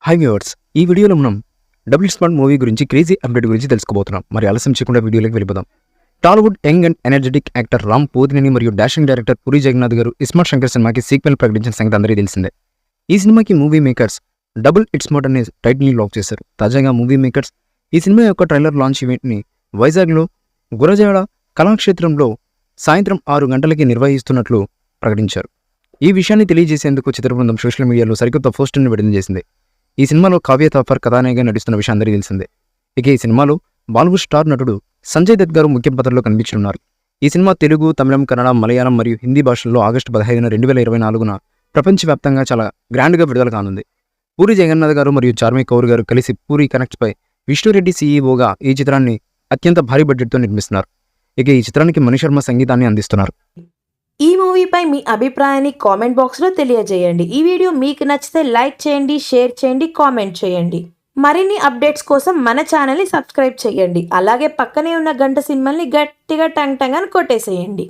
Hi viewers, ఈ వీడియోలో మనం డబుల్ స్మార్ట్ మూవీ గురించి క్రేజీ అప్డేట్ గురించి తెలుసుకోబోతున్నాం. మరి ఆలస్యం చేయకుండా వీడియోలోకి వెళ్ళిపోదాం. Tollywood young and energetic actor Ram Pothineni మరియు డాషింగ్ డైరెక్టర్ పూరి జగన్నాథ్ గారు ఇస్మార్ట్ శంకర్ సినిమాకి సీక్వెల్ ప్రకటించిన సంగతి అందరికీ తెలిసిందే. ఈ సినిమాకి మూవీ మేకర్స్ డబుల్ ఇట్స్మార్ట్ అనే టైటిల్ని లాక్ చేశారు. తాజాగా మూవీ మేకర్స్ ఈ సినిమా యొక్క ట్రైలర్ లాంచ్ ఈవెంట్ని వైజాగ్లో గురజాడ కళాక్షేత్రంలో సాయంత్రం 6 గంటలకి నిర్వహిస్తున్నట్లు ప్రకటించారు. ఈ విషయాన్ని తెలియజేసేందుకు చిత్ర బృందం సోషల్ మీడియాలో సరికొత్త పోస్టును విడుదల చేసింది. ఈ సినిమాలో కావ్య థాపర్ కథానాయిగా నటిస్తున్న విషయం అందరికీ తెలిసిందే. ఇక ఈ సినిమాలో బాలీవుడ్ స్టార్ నటుడు సంజయ్ దత్ గారు ముఖ్య పాత్రలో కనిపించనున్నారు. ఈ సినిమా తెలుగు, తమిళం, కన్నడ, మలయాళం మరియు హిందీ భాషల్లో ఆగస్టు 15, 2024 ప్రపంచవ్యాప్తంగా చాలా గ్రాండ్గా విడుదల కానుంది. పూరి జగన్నాథ్ గారు మరియు చార్మి కౌర్ గారు కలిసి పూరి కనెక్ట్స్ పై విష్ణురెడ్డి సీఈఓగా ఈ చిత్రాన్ని అత్యంత భారీ బడ్జెట్తో నిర్మిస్తున్నారు. ఇక ఈ చిత్రానికి మణిశర్మ సంగీతాన్ని అందిస్తున్నారు. ఈ మూవీపై మీ అభిప్రాయాన్ని కామెంట్ బాక్స్లో తెలియజేయండి. ఈ వీడియో మీకు నచ్చితే లైక్ చేయండి, షేర్ చేయండి, కామెంట్ చేయండి. మరిన్ని అప్డేట్స్ కోసం మన ఛానల్ని సబ్స్క్రైబ్ చేయండి. అలాగే పక్కనే ఉన్న గంట సింబల్ని గట్టిగా టంగ్ టంగ్ అని కొట్టేసేయండి.